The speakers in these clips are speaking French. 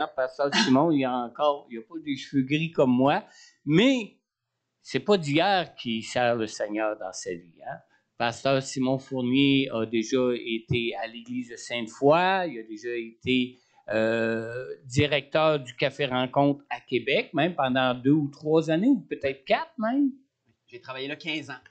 Pasteur Simon, il a pas des cheveux gris comme moi, mais c'est pas d'hier qu'il sert le Seigneur dans sa vie. Hein? Pasteur Simon Fournier a déjà été à l'église de Sainte-Foy, il a déjà été directeur du Café Rencontre à Québec, même pendant 2 ou 3 années, ou peut-être 4 même. J'ai travaillé là 15 ans.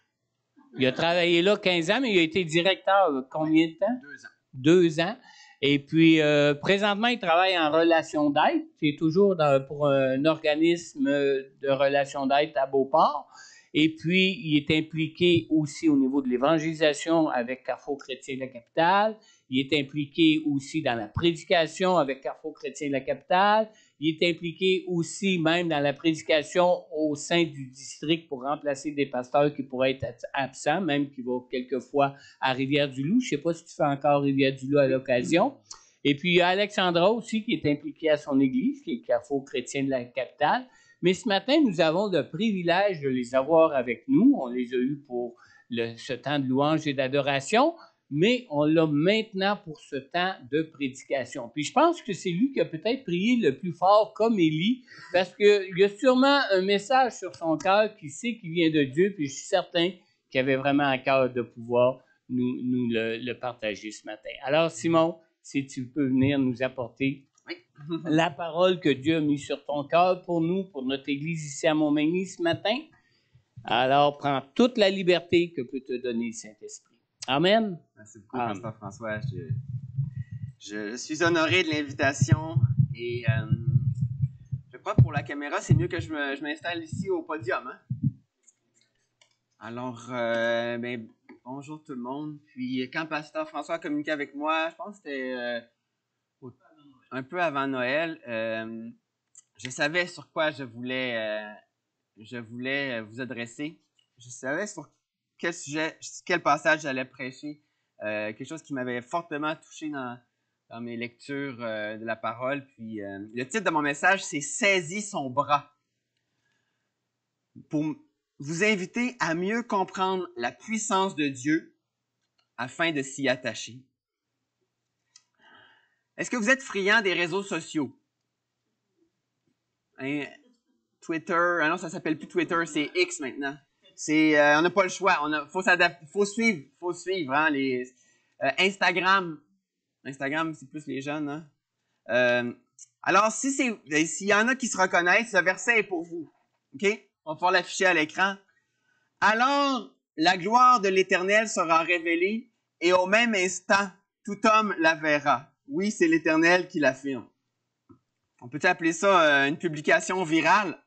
Il a travaillé là 15 ans, mais il a été directeur combien de temps? 2 ans. 2 ans. Et puis, présentement, il travaille en relation d'aide. C'est toujours pour un organisme de relation d'aide à Beauport. Et puis, il est impliqué aussi au niveau de l'évangélisation avec Carrefour Chrétien de la Capitale. Il est impliqué aussi dans la prédication avec Carrefour Chrétien de la Capitale. Il est impliqué aussi même dans la prédication au sein du district pour remplacer des pasteurs qui pourraient être absents, même qui vont quelquefois à Rivière-du-Loup. Je ne sais pas si tu fais encore Rivière-du-Loup à l'occasion. Et puis, il y a Alexandra aussi qui est impliquée à son église, qui est Carrefour Chrétien de la Capitale. Mais ce matin, nous avons le privilège de les avoir avec nous. On les a eus pour ce temps de louange et d'adoration, mais on l'a maintenant pour ce temps de prédication. Puis je pense que c'est lui qui a peut-être prié le plus fort comme Élie, parce qu'il y a sûrement un message sur son cœur qui sait qu'il vient de Dieu, puis je suis certain qu'il avait vraiment à cœur de pouvoir nous le partager ce matin. Alors Simon, si tu peux venir nous apporter la parole que Dieu a mise sur ton cœur pour nous, pour notre Église ici à Montmagny ce matin. Alors, prends toute la liberté que peut te donner le Saint-Esprit. Amen. Merci beaucoup, Pasteur François. Je suis honoré de l'invitation et je crois que pour la caméra, c'est mieux que je m'installe ici au podium. Hein? Alors, bonjour tout le monde. Puis, quand Pasteur François a communiqué avec moi, je pense que c'était un peu avant Noël, je savais sur quoi je voulais vous adresser. Je savais sur quel sujet, quel passage j'allais prêcher. Quelque chose qui m'avait fortement touché dans mes lectures de la parole. Puis, le titre de mon message, c'est « Saisis son bras ». Pour vous inviter à mieux comprendre la puissance de Dieu afin de s'y attacher. Est-ce que vous êtes friand des réseaux sociaux? Hein? Twitter, ah non, ça s'appelle plus Twitter, c'est X maintenant. On n'a pas le choix, faut s'adapter, faut suivre, hein, Instagram, c'est plus les jeunes, hein. Alors, s'il y en a qui se reconnaissent, ce verset est pour vous, ok? On va pouvoir l'afficher à l'écran. Alors, la gloire de l'Éternel sera révélée, et au même instant, tout homme la verra. Oui, c'est l'Éternel qui l'affirme. On peut appeler ça une publication virale?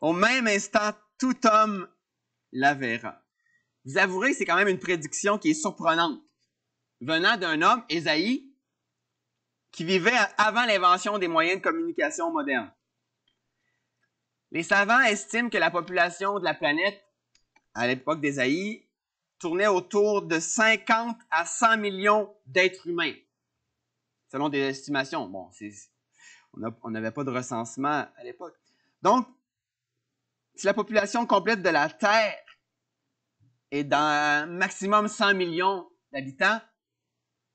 Au même instant, tout homme la verra. Vous avouerez que c'est quand même une prédiction qui est surprenante. Venant d'un homme, Ésaïe, qui vivait avant l'invention des moyens de communication modernes. Les savants estiment que la population de la planète, à l'époque d'Ésaïe, tournait autour de 50 à 100 millions d'êtres humains. Selon des estimations. Bon, on n'avait pas de recensement à l'époque. Donc, si la population complète de la Terre est dans maximum 100 millions d'habitants,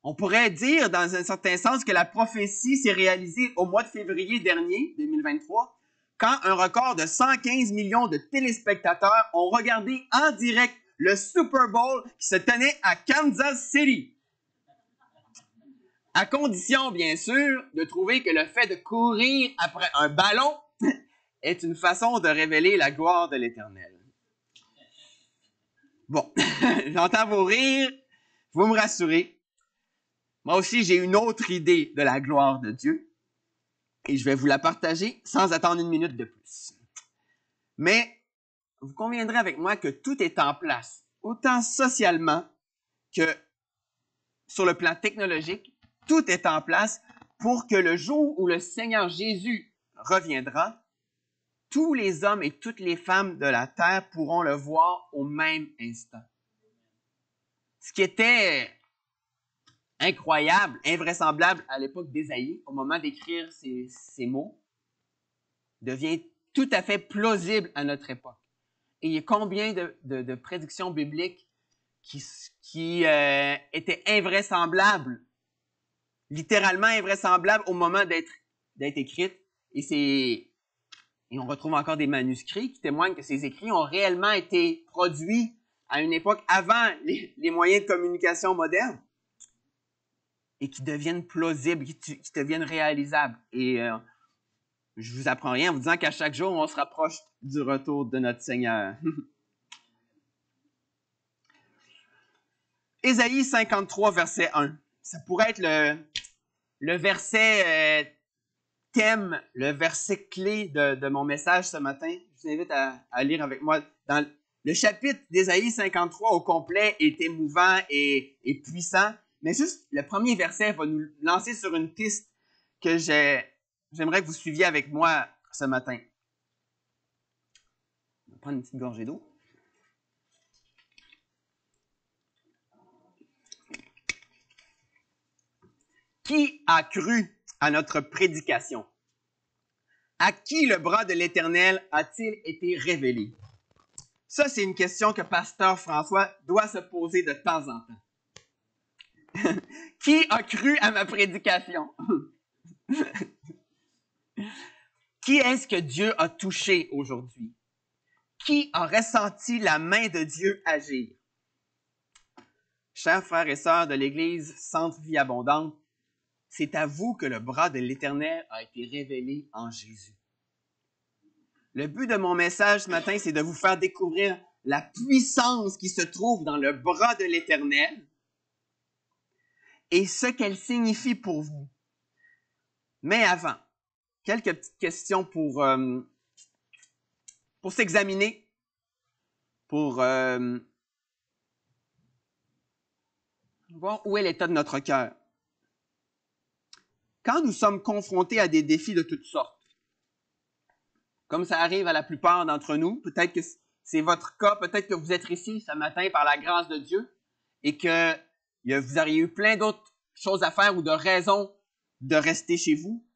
on pourrait dire, dans un certain sens, que la prophétie s'est réalisée au mois de février dernier, 2023, quand un record de 115 millions de téléspectateurs ont regardé en direct le Super Bowl qui se tenait à Kansas City. À condition, bien sûr, de trouver que le fait de courir après un ballon est une façon de révéler la gloire de l'Éternel. Bon, j'entends vos rires, vous me rassurez. Moi aussi, j'ai une autre idée de la gloire de Dieu et je vais vous la partager sans attendre une minute de plus. Mais vous conviendrez avec moi que tout est en place, autant socialement que sur le plan technologique, tout est en place pour que le jour où le Seigneur Jésus reviendra, tous les hommes et toutes les femmes de la terre pourront le voir au même instant. Ce qui était incroyable, invraisemblable à l'époque d'Ésaïe, au moment d'écrire ces mots, devient tout à fait plausible à notre époque. Et il y a combien de prédictions bibliques qui étaient invraisemblables littéralement invraisemblable au moment d'être écrite. Et on retrouve encore des manuscrits qui témoignent que ces écrits ont réellement été produits à une époque avant les moyens de communication modernes et qui deviennent plausibles, qui deviennent réalisables. Et je vous apprends rien en vous disant qu'à chaque jour, on se rapproche du retour de notre Seigneur. Ésaïe 53, verset 1. Ça pourrait être le verset thème, le verset clé de mon message ce matin. Je vous invite à lire avec moi. Dans le chapitre d'Ésaïe 53 au complet est émouvant et puissant, mais juste le premier verset va nous lancer sur une piste que j'aimerais que vous suiviez avec moi ce matin. On va prendre une petite gorgée d'eau. Qui a cru à notre prédication? À qui le bras de l'Éternel a-t-il été révélé? Ça, c'est une question que Pasteur François doit se poser de temps en temps. Qui a cru à ma prédication? Qui est-ce que Dieu a touché aujourd'hui? Qui a ressenti la main de Dieu agir? Chers frères et sœurs de l'Église Centre Vie Abondante, c'est à vous que le bras de l'Éternel a été révélé en Jésus. Le but de mon message ce matin, c'est de vous faire découvrir la puissance qui se trouve dans le bras de l'Éternel et ce qu'elle signifie pour vous. Mais avant, quelques petites questions pour s'examiner, pour voir où est l'état de notre cœur. Quand nous sommes confrontés à des défis de toutes sortes, comme ça arrive à la plupart d'entre nous, peut-être que c'est votre cas, peut-être que vous êtes ici ce matin par la grâce de Dieu et que vous auriez eu plein d'autres choses à faire ou de raisons de rester chez vous.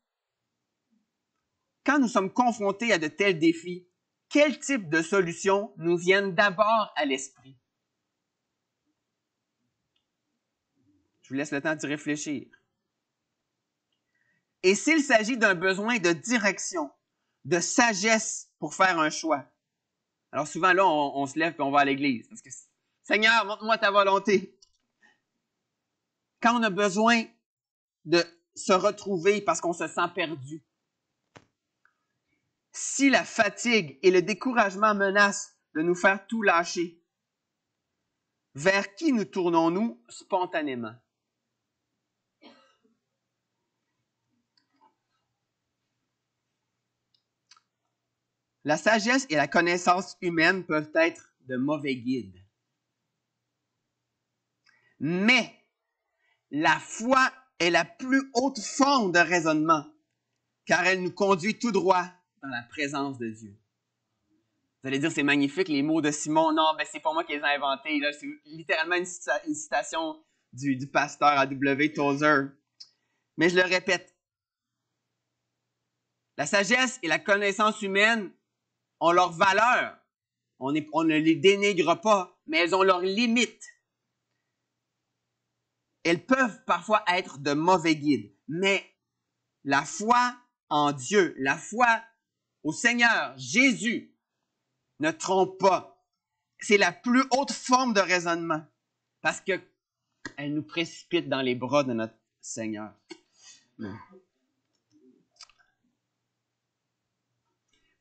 Quand nous sommes confrontés à de tels défis, quel type de solutions nous viennent d'abord à l'esprit? Je vous laisse le temps d'y réfléchir. Et s'il s'agit d'un besoin de direction, de sagesse pour faire un choix. Alors souvent, là, on se lève et on va à l'église. Parce que, Seigneur, montre-moi ta volonté. Quand on a besoin de se retrouver parce qu'on se sent perdu. Si la fatigue et le découragement menacent de nous faire tout lâcher, vers qui nous tournons-nous spontanément? La sagesse et la connaissance humaine peuvent être de mauvais guides. Mais la foi est la plus haute forme de raisonnement, car elle nous conduit tout droit dans la présence de Dieu. Vous allez dire, c'est magnifique, les mots de Simon. Non, ben c'est pas moi qui les ai inventés. Là. C'est littéralement une citation du pasteur A.W. Tozer. Mais je le répète. La sagesse et la connaissance humaine ont leur valeur. On ne les dénigre pas, mais elles ont leurs limites. Elles peuvent parfois être de mauvais guides. Mais la foi en Dieu, la foi au Seigneur, Jésus, ne trompe pas. C'est la plus haute forme de raisonnement parce qu'elle nous précipite dans les bras de notre Seigneur.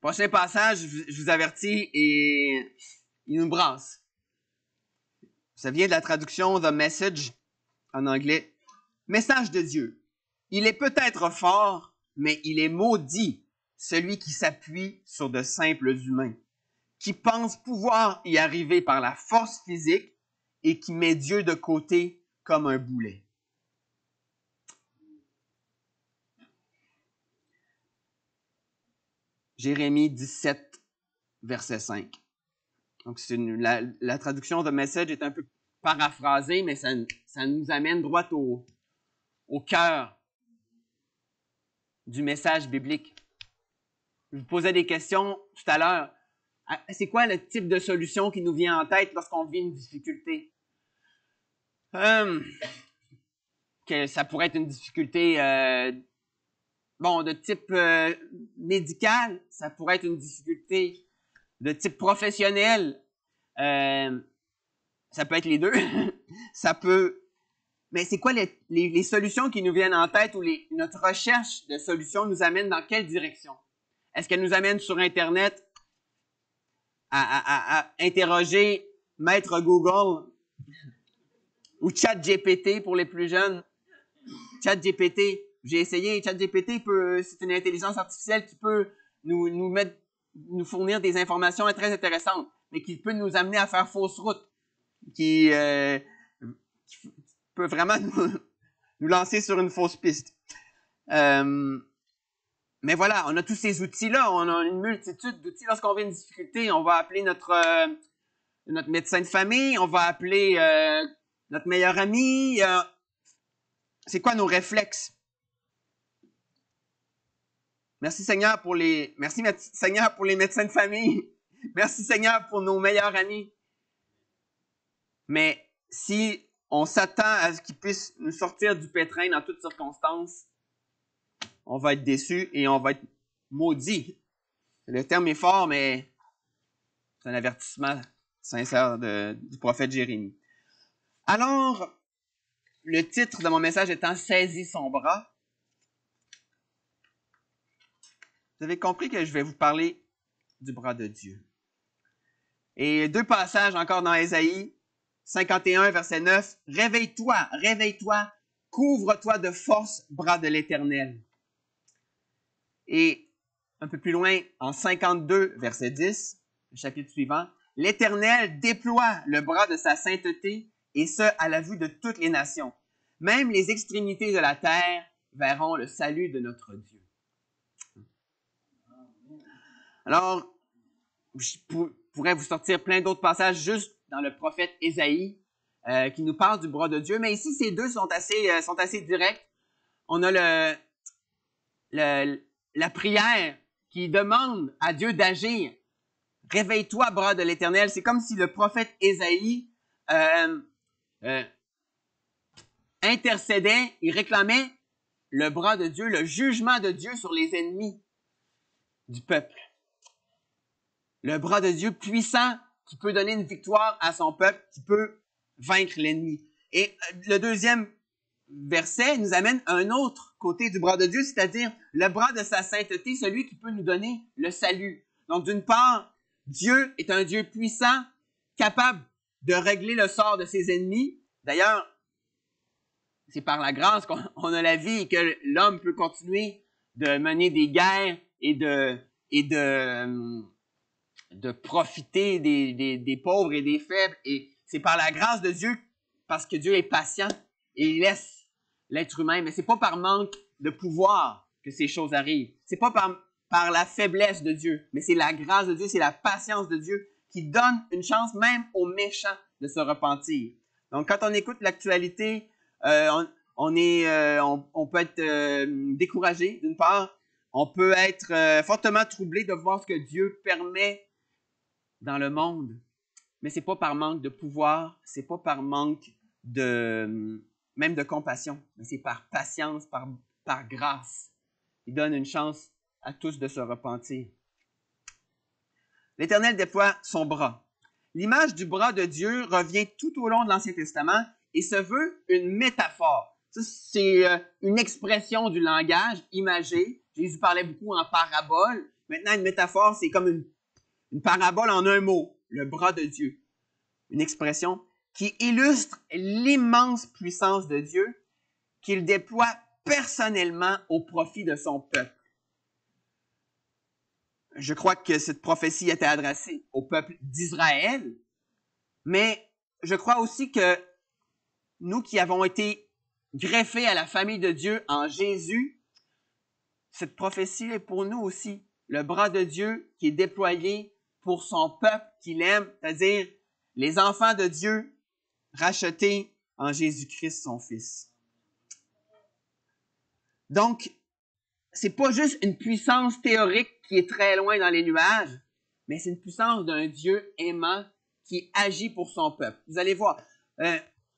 Prochain passage, je vous avertis, et il nous brasse. Ça vient de la traduction The Message en anglais. Message de Dieu. Il est peut-être fort, mais il est maudit, celui qui s'appuie sur de simples humains, qui pense pouvoir y arriver par la force physique et qui met Dieu de côté comme un boulet. Jérémie 17, verset 5. Donc, la traduction de Message est un peu paraphrasée, mais ça nous amène droit au cœur du message biblique. Je vous posais des questions tout à l'heure. C'est quoi le type de solution qui nous vient en tête lorsqu'on vit une difficulté? que ça pourrait être une difficulté de type médical, ça pourrait être une difficulté de type professionnel. Ça peut être les deux. Ça peut... Mais c'est quoi les solutions qui nous viennent en tête ou notre recherche de solutions nous amène dans quelle direction? Est-ce qu'elle nous amène sur Internet à interroger Maître Google ou ChatGPT pour les plus jeunes? ChatGPT, j'ai essayé. ChatGPT, c'est une intelligence artificielle qui peut nous fournir des informations très intéressantes, mais qui peut nous amener à faire fausse route, qui peut vraiment nous lancer sur une fausse piste. Mais voilà, on a tous ces outils-là, on a une multitude d'outils. Lorsqu'on vit une difficulté, on va appeler notre médecin de famille, on va appeler notre meilleur ami. C'est quoi nos réflexes? Merci Seigneur pour les médecins de famille. Merci Seigneur pour nos meilleurs amis. Mais si on s'attend à ce qu'ils puissent nous sortir du pétrin dans toutes circonstances, on va être déçu et on va être maudit. Le terme est fort, mais c'est un avertissement sincère du prophète Jérémie. Alors, le titre de mon message étant « Saisis son bras », vous avez compris que je vais vous parler du bras de Dieu. Et 2 passages encore dans Ésaïe 51, verset 9. « Réveille-toi, réveille-toi, couvre-toi de force, bras de l'Éternel. » Et un peu plus loin, en 52, verset 10, le chapitre suivant, « L'Éternel déploie le bras de sa sainteté, et ce, à la vue de toutes les nations. Même les extrémités de la terre verront le salut de notre Dieu. » Alors, je pourrais vous sortir plein d'autres passages juste dans le prophète Ésaïe qui nous parle du bras de Dieu, mais ici, ces deux sont assez directs. On a la prière qui demande à Dieu d'agir. « Réveille-toi, bras de l'Éternel ». C'est comme si le prophète Ésaïe intercédait, il réclamait le bras de Dieu, le jugement de Dieu sur les ennemis du peuple. Le bras de Dieu puissant qui peut donner une victoire à son peuple, qui peut vaincre l'ennemi. Et le deuxième verset nous amène à un autre côté du bras de Dieu, c'est-à-dire le bras de sa sainteté, celui qui peut nous donner le salut. Donc d'une part, Dieu est un Dieu puissant, capable de régler le sort de ses ennemis. D'ailleurs, c'est par la grâce qu'on a la vie et que l'homme peut continuer de mener des guerres et de profiter des pauvres et des faibles. Et c'est par la grâce de Dieu, parce que Dieu est patient et il laisse l'être humain. Mais c'est pas par manque de pouvoir que ces choses arrivent. C'est pas par la faiblesse de Dieu, mais c'est la grâce de Dieu, c'est la patience de Dieu qui donne une chance même aux méchants de se repentir. Donc, quand on écoute l'actualité, on peut être découragé, d'une part. On peut être fortement troublé de voir ce que Dieu permet dans le monde. Mais c'est pas par manque de pouvoir, c'est pas par manque même de compassion, mais c'est par patience, par grâce. Il donne une chance à tous de se repentir. L'Éternel déploie son bras. L'image du bras de Dieu revient tout au long de l'Ancien Testament et se veut une métaphore. Ça, c'est une expression du langage imagé. Jésus parlait beaucoup en parabole. Maintenant, une métaphore, c'est comme une parabole en un mot, le bras de Dieu. Une expression qui illustre l'immense puissance de Dieu qu'il déploie personnellement au profit de son peuple. Je crois que cette prophétie était adressée au peuple d'Israël, mais je crois aussi que nous qui avons été greffés à la famille de Dieu en Jésus, cette prophétie est pour nous aussi. Le bras de Dieu qui est déployé pour son peuple qu'il aime, c'est-à-dire les enfants de Dieu rachetés en Jésus-Christ, son Fils. Donc, c'est pas juste une puissance théorique qui est très loin dans les nuages, mais c'est une puissance d'un Dieu aimant qui agit pour son peuple. Vous allez voir,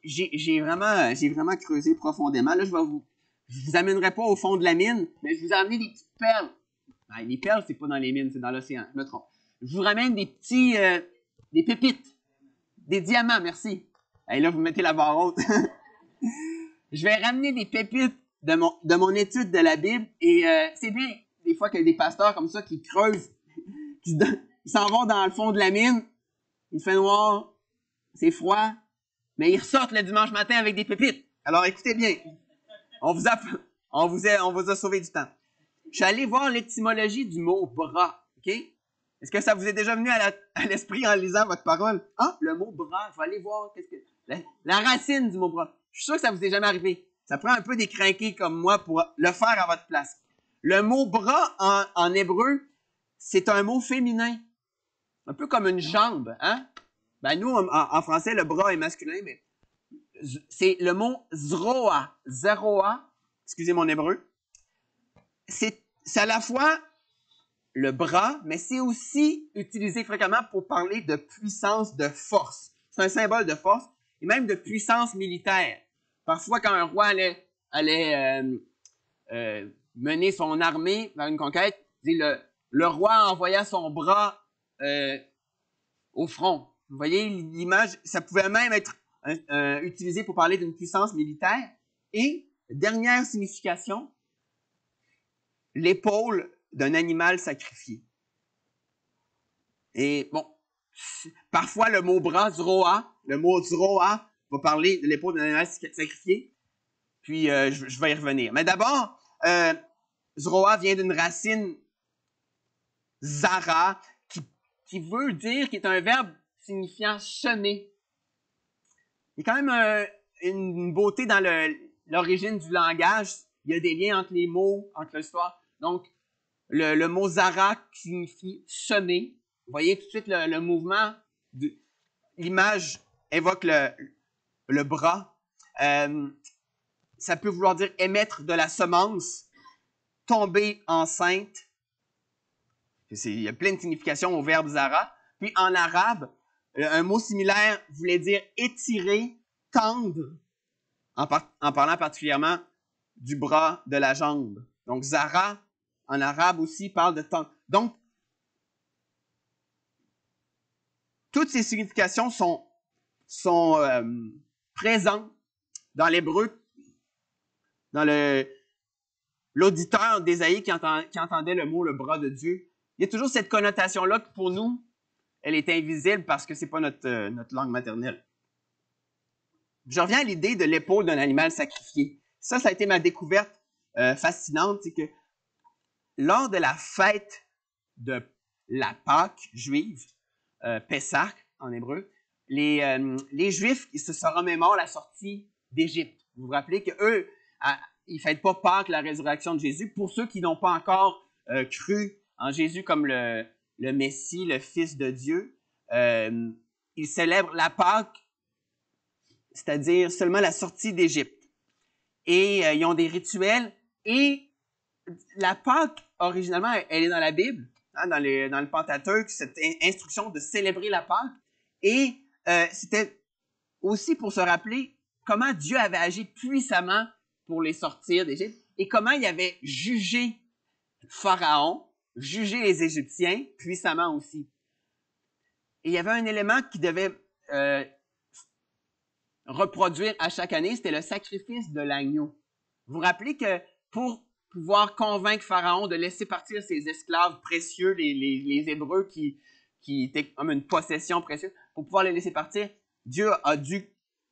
j'ai vraiment creusé profondément. Là, je vous amènerai pas au fond de la mine, mais je vous ai amené des petites perles. Ah, les perles, c'est pas dans les mines, c'est dans l'océan. Je me trompe. Je vous ramène des des pépites, des diamants, merci. Et là, vous mettez la barre haute. Je vais ramener des pépites de mon étude de la Bible. Et c'est bien, des fois, qu'il y a des pasteurs comme ça qui creusent, ils s'en vont dans le fond de la mine, il fait noir, c'est froid, mais ils ressortent le dimanche matin avec des pépites. Alors écoutez bien, on vous a sauvé du temps. Je suis allé voir l'étymologie du mot bras, OK? Est-ce que ça vous est déjà venu à l'esprit en lisant votre parole? Ah, le mot bras, je vais aller voir la racine du mot bras. Je suis sûr que ça vous est jamais arrivé. Ça prend un peu des crinqués comme moi pour le faire à votre place. Le mot bras en hébreu, c'est un mot féminin. Un peu comme une jambe, hein? Ben nous, en français, le bras est masculin, mais c'est le mot zroa. Zeroa, excusez mon hébreu. C'est à la fois le bras, mais c'est aussi utilisé fréquemment pour parler de puissance, de force. C'est un symbole de force et même de puissance militaire. Parfois, quand un roi allait mener son armée vers une conquête, le roi envoya son bras au front. Vous voyez l'image? Ça pouvait même être utilisé pour parler d'une puissance militaire. Et, dernière signification, l'épaule d'un animal sacrifié. Et bon, parfois le mot bras, zroa, va parler de l'épaule d'un animal sacrifié. Puis je vais y revenir. Mais d'abord, zroa vient d'une racine zara, qui veut dire, qui est un verbe signifiant semer. Il y a quand même une beauté dans l'origine du langage. Il y a des liens entre les mots, entre l'histoire. Donc, le mot zara signifie semer. Vous voyez tout de suite le mouvement. L'image évoque le bras. Ça peut vouloir dire émettre de la semence, tomber enceinte. Il y a plein de significations au verbe zara. Puis en arabe, un mot similaire voulait dire étirer, tendre, en parlant particulièrement du bras, de la jambe. Donc zara, en arabe aussi, parle de tendre. Donc, toutes ces significations sont présentes dans l'hébreu, dans l'auditeur d'Ésaïe qui entendait le mot « le bras de Dieu ». Il y a toujours cette connotation-là que pour nous, elle est invisible parce que c'est pas notre langue maternelle. Je reviens à l'idée de l'épaule d'un animal sacrifié. Ça a été ma découverte fascinante, c'est que lors de la fête de la Pâque juive, Pessah en hébreu, les Juifs, ils se remémorent la sortie d'Égypte. Vous vous rappelez qu'eux, ils ne fêtent pas Pâques, la résurrection de Jésus. Pour ceux qui n'ont pas encore cru en Jésus comme le Messie, le Fils de Dieu, ils célèbrent la Pâque, c'est-à-dire seulement la sortie d'Égypte. Et ils ont des rituels. Et la Pâque, originalement, elle est dans la Bible, hein, dans le Pentateuque, cette instruction de célébrer la Pâque. Et c'était aussi pour se rappeler comment Dieu avait agi puissamment pour les sortir d'Égypte et comment il avait jugé Pharaon, jugé les Égyptiens puissamment aussi. Et il y avait un élément qui devait reproduire à chaque année, c'était le sacrifice de l'agneau. Vous vous rappelez que pour pouvoir convaincre Pharaon de laisser partir ses esclaves précieux, les Hébreux qui étaient comme une possession précieuse, pour pouvoir les laisser partir, Dieu a dû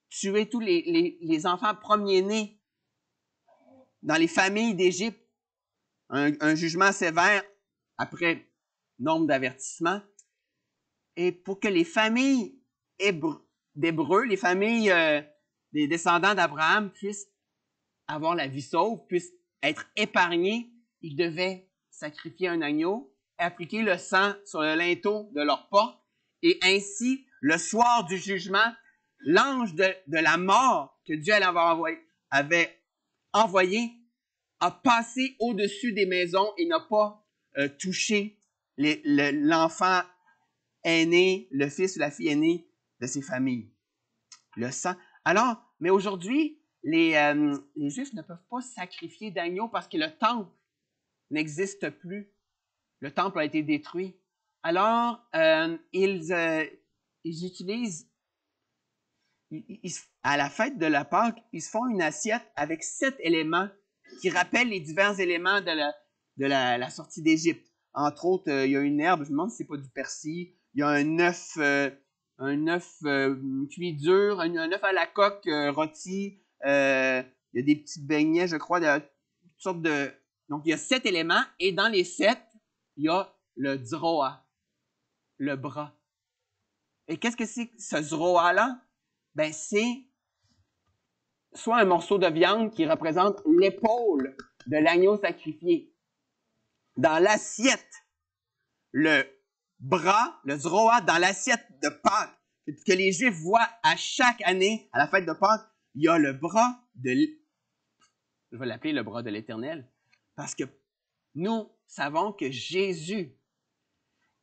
tuer tous les enfants premiers-nés dans les familles d'Égypte. Un jugement sévère après nombre d'avertissements. Et pour que les familles d'Hébreux, les familles des descendants d'Abraham puissent avoir la vie sauve, puissent être épargnés, ils devaient sacrifier un agneau, appliquer le sang sur le linteau de leur porte, et ainsi, le soir du jugement, l'ange de la mort que Dieu avait envoyé a passé au-dessus des maisons et n'a pas touché l'enfant aîné, le fils ou la fille aînée de ces familles. Le sang. Alors, mais aujourd'hui, les Juifs ne peuvent pas sacrifier d'agneau parce que le temple n'existe plus. Le temple a été détruit. Alors, ils utilisent, à la fête de la Pâque, ils se font une assiette avec 7 éléments qui rappellent les divers éléments de la sortie d'Égypte. Entre autres, il y a une herbe, je me demande si c'est pas du persil, il y a un œuf cuit dur, un œuf à la coque rôti, il y a des petits beignets, je crois, de toutes sortes de... Donc, il y a 7 éléments, et dans les 7, il y a le zroa, le bras. Et qu'est-ce que c'est ce zroa-là? Ben, c'est soit un morceau de viande qui représente l'épaule de l'agneau sacrifié. Dans l'assiette, le bras, le zroa, dans l'assiette de Pâques, que les Juifs voient à chaque année, à la fête de Pâques, il y a le bras de... Je vais l'appeler le bras de l'Éternel, parce que nous savons que Jésus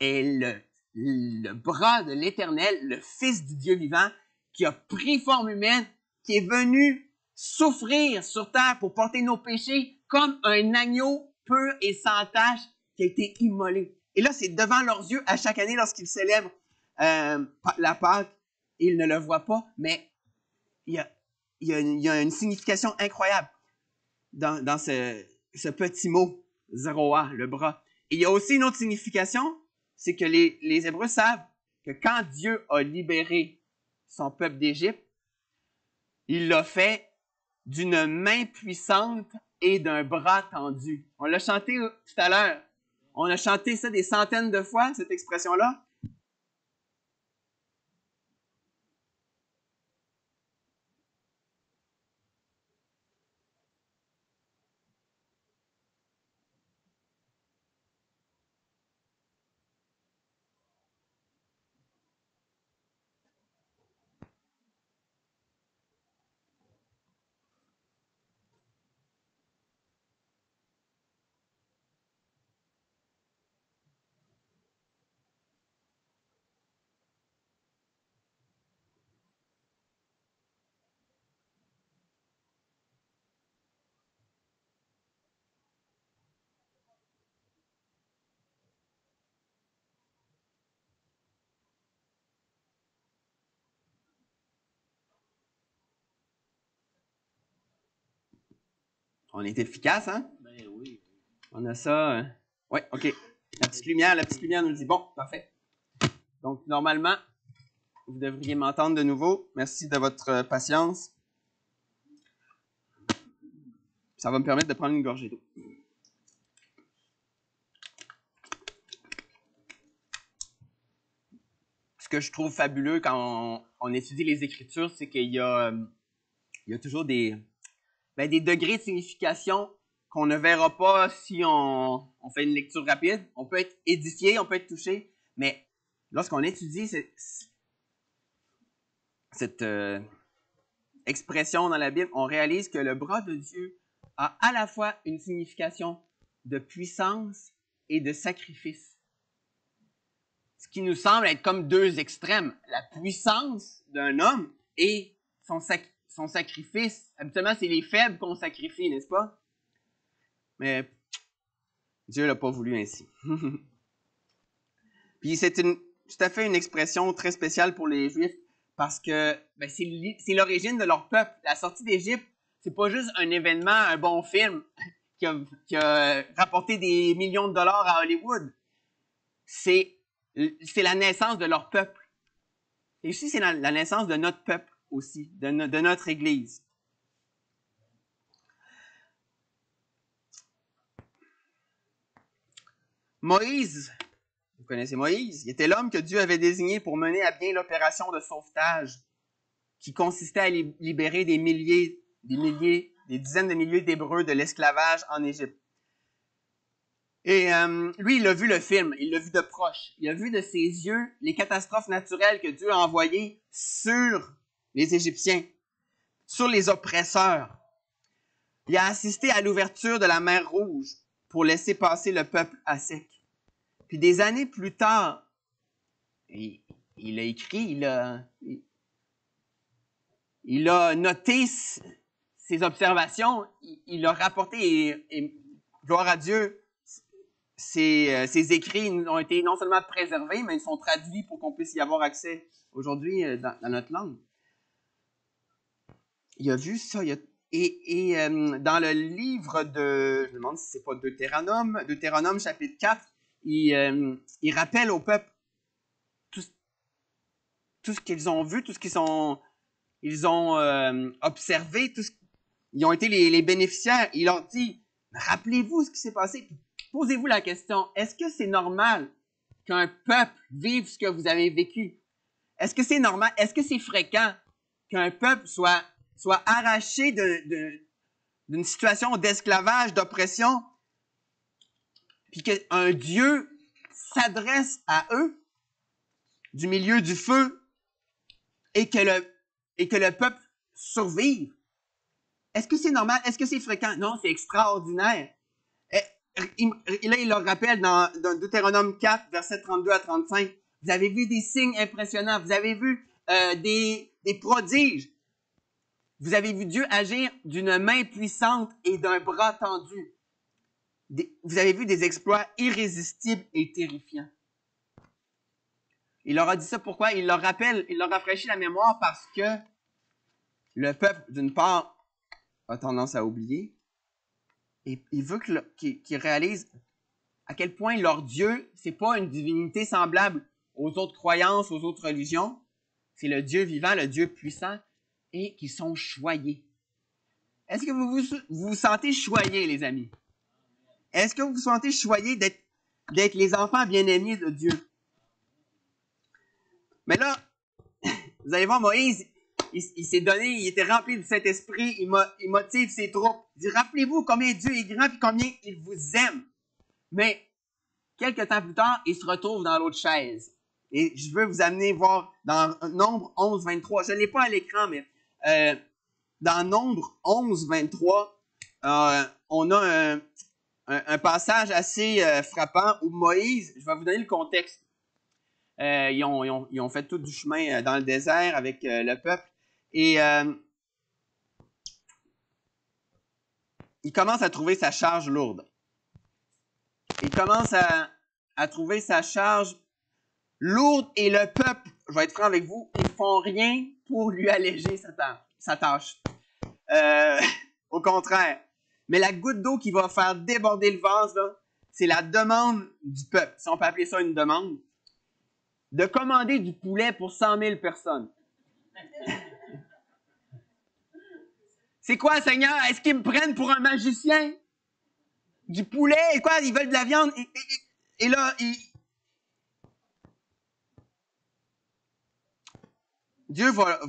est le bras de l'Éternel, le Fils du Dieu vivant, qui a pris forme humaine, qui est venu souffrir sur terre pour porter nos péchés comme un agneau pur et sans tache qui a été immolé. Et là, c'est devant leurs yeux à chaque année lorsqu'ils célèbrent la Pâque. Ils ne le voient pas, mais il y a une signification incroyable dans ce petit mot, Zeroa, le bras. Et il y a aussi une autre signification, c'est que les Hébreux savent que quand Dieu a libéré son peuple d'Égypte, il l'a fait d'une main puissante et d'un bras tendu. On l'a chanté tout à l'heure. On a chanté ça des centaines de fois, cette expression-là. On est efficace, hein? Ben oui. On a ça. Oui, OK. La petite lumière nous dit bon, parfait. Donc, normalement, vous devriez m'entendre de nouveau. Merci de votre patience. Ça va me permettre de prendre une gorgée d'eau. Ce que je trouve fabuleux quand on étudie les Écritures, c'est qu'il y a toujours des degrés de signification qu'on ne verra pas si on fait une lecture rapide. On peut être édifié, on peut être touché, mais lorsqu'on étudie cette expression dans la Bible, on réalise que le bras de Dieu a à la fois une signification de puissance et de sacrifice. Ce qui nous semble être comme deux extrêmes. La puissance d'un homme et son sacrifice. Habituellement, c'est les faibles qu'on sacrifie, n'est-ce pas? Mais Dieu l'a pas voulu ainsi. Puis c'est tout à fait une expression très spéciale pour les Juifs parce que c'est l'origine de leur peuple. La sortie d'Égypte, c'est pas juste un événement, un bon film qui a rapporté des millions de dollars à Hollywood. C'est la naissance de leur peuple. Et aussi, c'est la naissance de notre peuple aussi, de notre Église. Moïse, vous connaissez Moïse, il était l'homme que Dieu avait désigné pour mener à bien l'opération de sauvetage qui consistait à libérer des dizaines de milliers d'Hébreux de l'esclavage en Égypte. Et lui, il a vu le film, il l'a vu de proche. Il a vu de ses yeux les catastrophes naturelles que Dieu a envoyées sur les Égyptiens, sur les oppresseurs. Il a assisté à l'ouverture de la mer Rouge pour laisser passer le peuple à sec. Puis des années plus tard, il a écrit, il a noté ses observations, il a rapporté, et gloire à Dieu, ses écrits ont été non seulement préservés, mais ils sont traduits pour qu'on puisse y avoir accès aujourd'hui dans notre langue. Il a vu ça, dans le livre de, je me demande si c'est pas Deutéronome chapitre 4, il rappelle au peuple tout ce qu'ils ont vu, tout ce qu'ils ont observé, ils ont été les bénéficiaires. Il leur dit, rappelez-vous ce qui s'est passé. Posez-vous la question, est-ce que c'est normal qu'un peuple vive ce que vous avez vécu? Est-ce que c'est normal? Est-ce que c'est fréquent qu'un peuple soit arraché d'une situation d'esclavage, d'oppression, puis qu'un Dieu s'adresse à eux du milieu du feu et que le peuple survive? Est-ce que c'est normal? Est-ce que c'est fréquent? Non, c'est extraordinaire. Et là, il leur rappelle dans Deutéronome 4, versets 32 à 35, vous avez vu des signes impressionnants, vous avez vu des prodiges, vous avez vu Dieu agir d'une main puissante et d'un bras tendu. Vous avez vu des exploits irrésistibles et terrifiants. Il leur a dit ça pourquoi? Il leur rafraîchit la mémoire parce que le peuple, d'une part, a tendance à oublier, et il veut qu'ils réalisent à quel point leur Dieu, c'est pas une divinité semblable aux autres croyances, aux autres religions. C'est le Dieu vivant, le Dieu puissant, et qui sont choyés. Est-ce que vous vous sentez choyés, les amis? Est-ce que vous vous sentez choyés d'être les enfants bien-aimés de Dieu? Mais là, vous allez voir, Moïse, il s'est donné, il était rempli du Saint-Esprit, il motive ses troupes. Il dit, rappelez-vous combien Dieu est grand et combien il vous aime. Mais, quelques temps plus tard, il se retrouve dans l'autre chaise. Et je veux vous amener voir dans Nombre 11, 23. Je ne l'ai pas à l'écran, mais dans Nombre 11, 23, on a un passage assez frappant où Moïse, je vais vous donner le contexte. Ils ont fait tout du chemin dans le désert avec le peuple. Et il commence à trouver sa charge lourde. Il commence à trouver sa charge lourde et le peuple, je vais être franc avec vous, ils font rien pour lui alléger sa tâche. Au contraire. Mais la goutte d'eau qui va faire déborder le vase, là, c'est la demande du peuple, si on peut appeler ça une demande, de commander du poulet pour 100 000 personnes. C'est quoi, Seigneur? Est-ce qu'ils me prennent pour un magicien? Du poulet? Et quoi? Ils veulent de la viande? Et là, Dieu va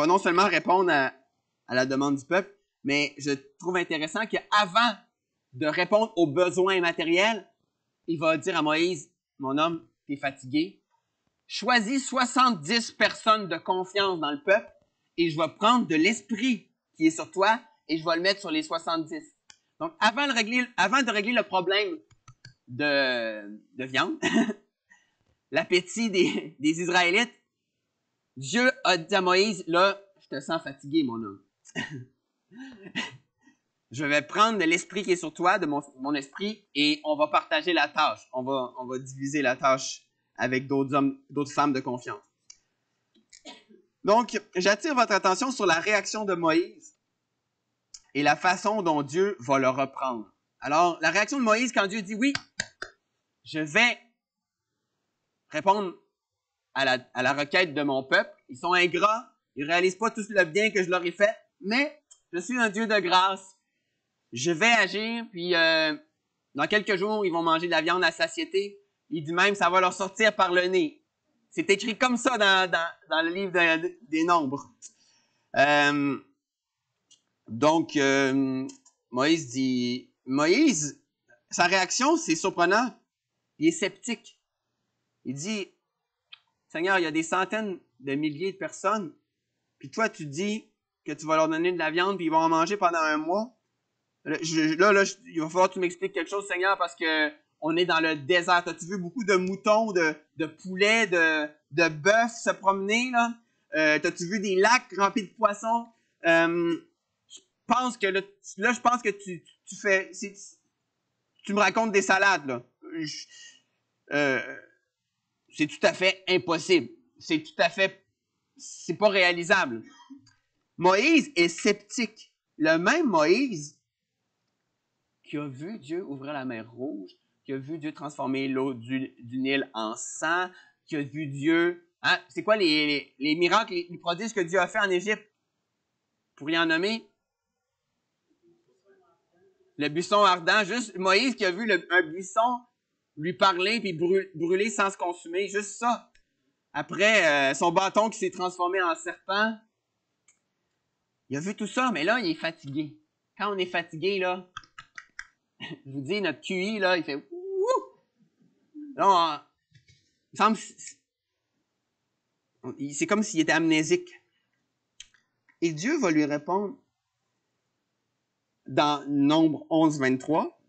non seulement répondre à la demande du peuple, mais je trouve intéressant qu'avant de répondre aux besoins matériels, il va dire à Moïse, mon homme, t'es fatigué. Choisis 70 personnes de confiance dans le peuple et je vais prendre de l'esprit qui est sur toi et je vais le mettre sur les 70. Donc, avant de régler le problème de viande, l'appétit des Israélites, Dieu a dit à Moïse, là, je te sens fatigué, mon homme. Je vais prendre de l'esprit qui est sur toi, de mon esprit, et on va partager la tâche. On va diviser la tâche avec d'autres femmes de confiance. Donc, j'attire votre attention sur la réaction de Moïse et la façon dont Dieu va le reprendre. Alors, la réaction de Moïse quand Dieu dit oui, je vais répondre à la requête de mon peuple. Ils sont ingrats, ils ne réalisent pas tout le bien que je leur ai fait, mais je suis un Dieu de grâce. Je vais agir, puis dans quelques jours, ils vont manger de la viande à satiété. Il dit même, ça va leur sortir par le nez. C'est écrit comme ça dans le livre des Nombres. Donc, Moïse, sa réaction, c'est surprenant. Il est sceptique. Il dit, Seigneur, il y a des centaines de milliers de personnes, puis toi, tu dis que tu vas leur donner de la viande, puis ils vont en manger pendant un mois. Là, il va falloir que tu m'expliques quelque chose, Seigneur, parce que on est dans le désert. As-tu vu beaucoup de moutons, de poulets, de bœufs se promener, là? T'as-tu vu des lacs remplis de poissons? Je pense que je pense que tu fais... Tu me racontes des salades, là. C'est tout à fait impossible. C'est pas réalisable. Moïse est sceptique. Le même Moïse qui a vu Dieu ouvrir la mer Rouge, qui a vu Dieu transformer l'eau du Nil en sang, qui a vu Dieu... Hein? C'est quoi les miracles, les prodiges que Dieu a fait en Égypte? Pour y en nommer? Le buisson ardent. Juste Moïse qui a vu un buisson lui parler puis brûler sans se consumer. Juste ça. Après, son bâton qui s'est transformé en serpent. Il a vu tout ça, mais là, il est fatigué. Quand on est fatigué, là, je vous dis, notre QI, là, il fait wouh! Là, il semble... C'est comme s'il était amnésique. Et Dieu va lui répondre dans Nombre 11, 23.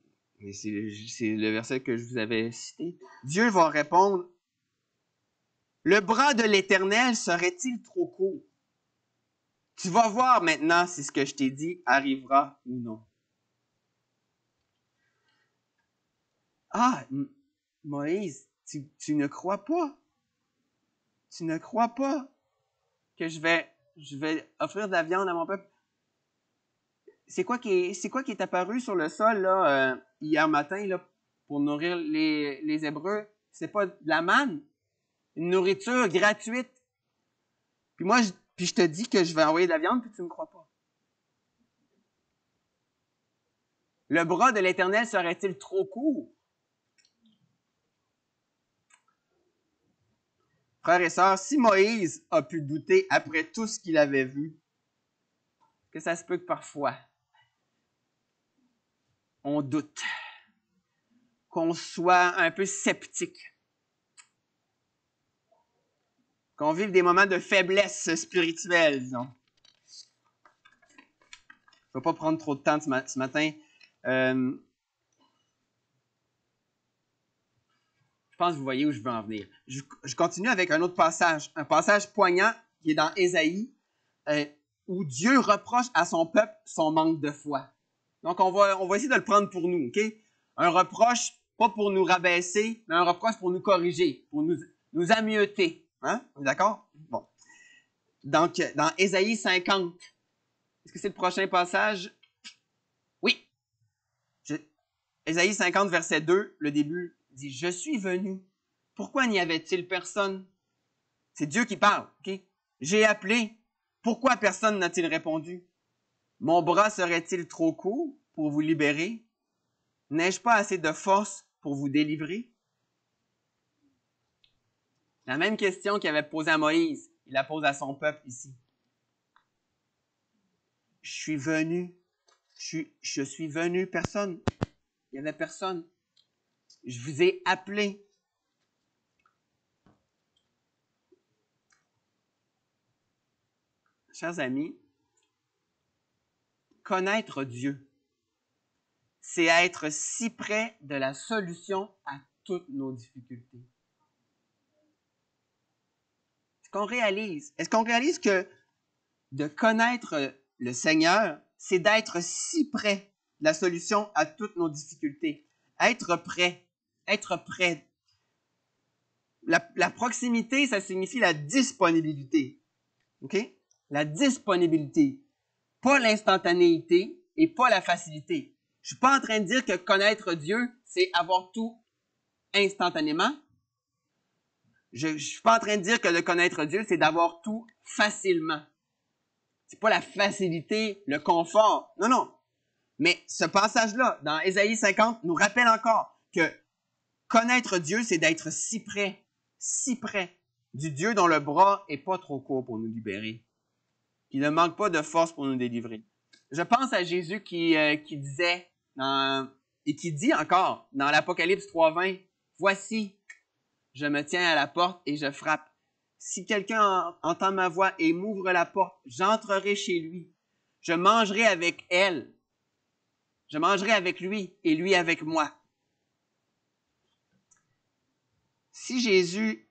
Et c'est le verset que je vous avais cité. Dieu va répondre, « Le bras de l'Éternel serait-il trop court? Tu vas voir maintenant si ce que je t'ai dit arrivera ou non. » Ah, Moïse, tu ne crois pas? Tu ne crois pas que je vais offrir de la viande à mon peuple? C'est quoi qui est apparu sur le sol là, hier matin là, pour nourrir les Hébreux? C'est pas de la manne? Une nourriture gratuite. Puis moi, je te dis que je vais envoyer de la viande, puis tu ne me crois pas. Le bras de l'Éternel serait-il trop court? Frères et sœurs, si Moïse a pu douter après tout ce qu'il avait vu, que ça se peut que parfois, on doute, qu'on soit un peu sceptique, qu'on vive des moments de faiblesse spirituelle, disons. Je ne vais pas prendre trop de temps ce matin. Je pense que vous voyez où je veux en venir. Je continue avec un autre passage, un passage poignant qui est dans Ésaïe, où Dieu reproche à son peuple son manque de foi. Donc, on va essayer de le prendre pour nous, OK? Un reproche, pas pour nous rabaisser, mais un reproche pour nous corriger, pour nous ameuter. Hein? D'accord? Bon. Donc, dans Ésaïe 50, est-ce que c'est le prochain passage? Oui. Ésaïe 50, verset 2, le début dit « Je suis venu. Pourquoi n'y avait-il personne? » C'est Dieu qui parle, OK? « J'ai appelé. Pourquoi personne n'a-t-il répondu? Mon bras serait-il trop court pour vous libérer? N'ai-je pas assez de force pour vous délivrer? » La même question qu'il avait posée à Moïse, il la pose à son peuple ici. Je suis venu. Je suis venu, personne. Il n'y avait personne. Je vous ai appelé. Chers amis, connaître Dieu, c'est être si près de la solution à toutes nos difficultés. Est-ce qu'on réalise que de connaître le Seigneur, c'est d'être si près de la solution à toutes nos difficultés? Être près. Être près. La proximité, ça signifie la disponibilité. OK? La disponibilité. Pas l'instantanéité et pas la facilité. Je suis pas en train de dire que connaître Dieu, c'est avoir tout instantanément. Je suis pas en train de dire que de connaître Dieu, c'est d'avoir tout facilement. C'est pas la facilité, le confort. Non, non. Mais ce passage-là, dans Ésaïe 50, nous rappelle encore que connaître Dieu, c'est d'être si près du Dieu dont le bras est pas trop court pour nous libérer, qui ne manque pas de force pour nous délivrer. Je pense à Jésus qui disait, et qui dit encore dans l'Apocalypse 3:20, « Voici, je me tiens à la porte et je frappe. Si quelqu'un entend ma voix et m'ouvre la porte, j'entrerai chez lui. Je mangerai avec elle. Je mangerai avec lui et lui avec moi. » Si Jésus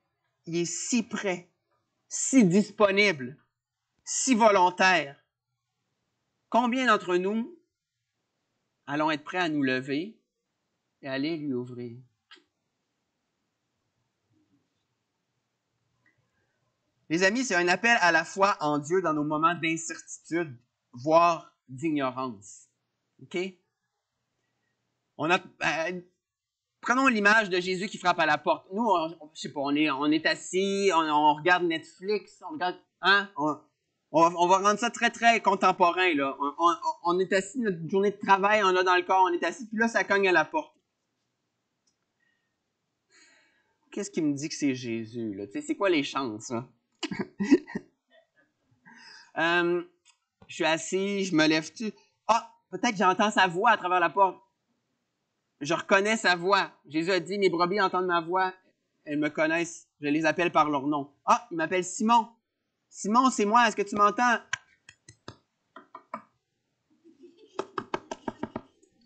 il est si près, si disponible, si volontaire. Combien d'entre nous allons être prêts à nous lever et aller lui ouvrir? Les amis, c'est un appel à la foi en Dieu dans nos moments d'incertitude, voire d'ignorance. OK? Prenons l'image de Jésus qui frappe à la porte. Nous, je sais pas, on est assis, on regarde Netflix, on regarde, hein? On va rendre ça très, très contemporain, là. On est assis, notre journée de travail, on l'a dans le corps, on est assis, puis là, ça cogne à la porte. Qu'est-ce qui me dit que c'est Jésus, là? Tu sais, c'est quoi les chances, là? Je suis assis, je me lève-tu? Ah, peut-être que j'entends sa voix à travers la porte. Je reconnais sa voix. Jésus a dit, mes brebis entendent ma voix, elles me connaissent, je les appelle par leur nom. Ah, il m'appelle Simon. Simon, c'est moi, est-ce que tu m'entends?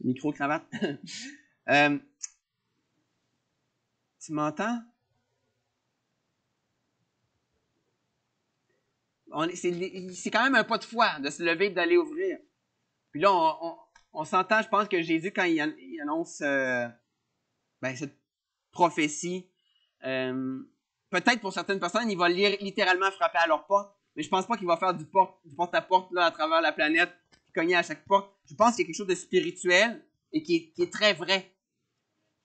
Micro-cravate. Tu m'entends? C'est quand même un pas de foi de se lever et d'aller ouvrir. Puis là, on s'entend, je pense que Jésus, quand il annonce cette prophétie, peut-être pour certaines personnes, il va littéralement frapper à leur porte, mais je pense pas qu'il va faire du porte-à-porte là, à travers la planète, cogner à chaque porte. Je pense qu'il y a quelque chose de spirituel et qui est très vrai,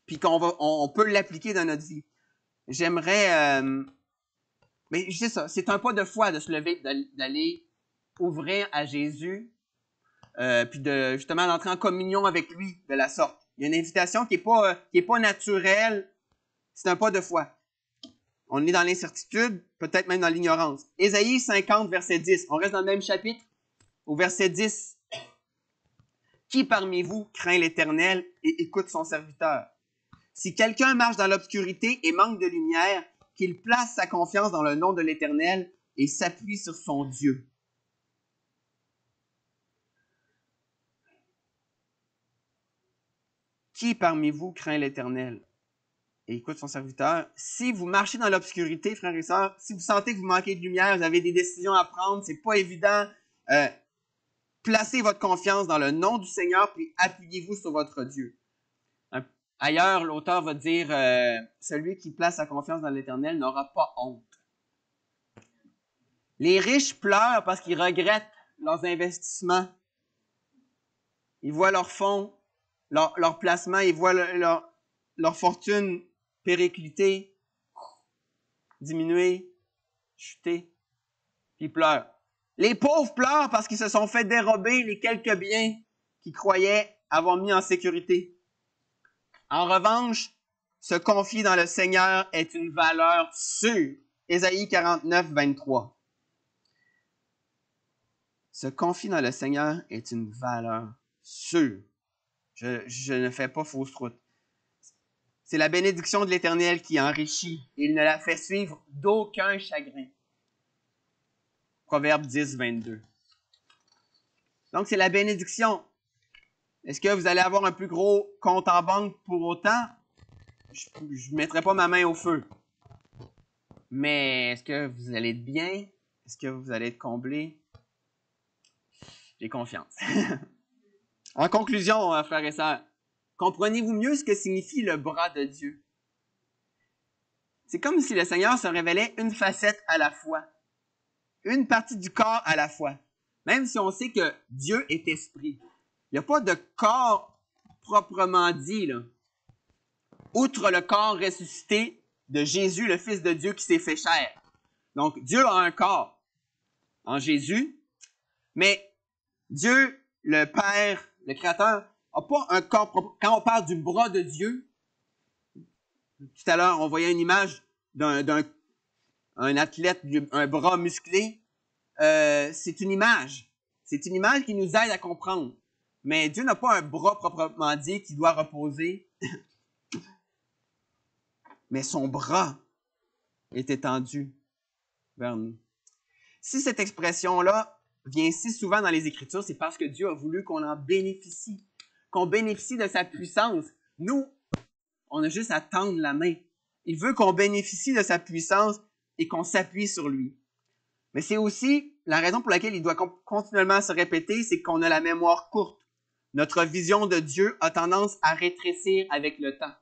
puis on peut l'appliquer dans notre vie. J'aimerais... mais je sais ça, c'est un pas de foi de se lever, d'aller ouvrir à Jésus, puis justement d'entrer en communion avec lui de la sorte. Il y a une invitation qui est pas naturelle, c'est un pas de foi. On est dans l'incertitude, peut-être même dans l'ignorance. Ésaïe 50, verset 10. On reste dans le même chapitre, au verset 10. Qui parmi vous craint l'Éternel et écoute son serviteur? Si quelqu'un marche dans l'obscurité et manque de lumière, qu'il place sa confiance dans le nom de l'Éternel et s'appuie sur son Dieu. Qui parmi vous craint l'Éternel et écoute son serviteur? Si vous marchez dans l'obscurité, frères et sœurs, si vous sentez que vous manquez de lumière, vous avez des décisions à prendre, c'est pas évident, placez votre confiance dans le nom du Seigneur puis appuyez-vous sur votre Dieu. Ailleurs, l'auteur va dire celui qui place sa confiance dans l'Éternel n'aura pas honte. Les riches pleurent parce qu'ils regrettent leurs investissements. Ils voient leurs fonds, leur placement, ils voient leur fortune péricliter, diminuer, chuter, puis ils pleurent. Les pauvres pleurent parce qu'ils se sont fait dérober les quelques biens qu'ils croyaient avoir mis en sécurité. En revanche, se confier dans le Seigneur est une valeur sûre. Ésaïe 49, 23. Se confier dans le Seigneur est une valeur sûre. Je ne fais pas fausse route. C'est la bénédiction de l'Éternel qui enrichit. Il ne la fait suivre d'aucun chagrin. Proverbe 10, 22. Donc, c'est la bénédiction. Est-ce que vous allez avoir un plus gros compte en banque pour autant? Je ne mettrai pas ma main au feu. Mais est-ce que vous allez être bien? Est-ce que vous allez être comblé? J'ai confiance. En conclusion, frères et sœurs, comprenez-vous mieux ce que signifie le bras de Dieu? C'est comme si le Seigneur se révélait une facette à la fois, une partie du corps à la fois. Même si on sait que Dieu est esprit. Il n'y a pas de corps proprement dit, là. Outre le corps ressuscité de Jésus, le Fils de Dieu qui s'est fait chair. Donc, Dieu a un corps en Jésus, mais Dieu, le Père, le Créateur, n'a pas un corps propre. Quand on parle du bras de Dieu, tout à l'heure, on voyait une image d'un athlète, un bras musclé. C'est une image. C'est une image qui nous aide à comprendre. Mais Dieu n'a pas un bras proprement dit qui doit reposer. Mais son bras est étendu vers nous. Si cette expression-là vient si souvent dans les Écritures, c'est parce que Dieu a voulu qu'on en bénéficie, qu'on bénéficie de sa puissance. Nous, on a juste à tendre la main. Il veut qu'on bénéficie de sa puissance et qu'on s'appuie sur lui. Mais c'est aussi la raison pour laquelle il doit continuellement se répéter, c'est qu'on a la mémoire courte. Notre vision de Dieu a tendance à rétrécir avec le temps.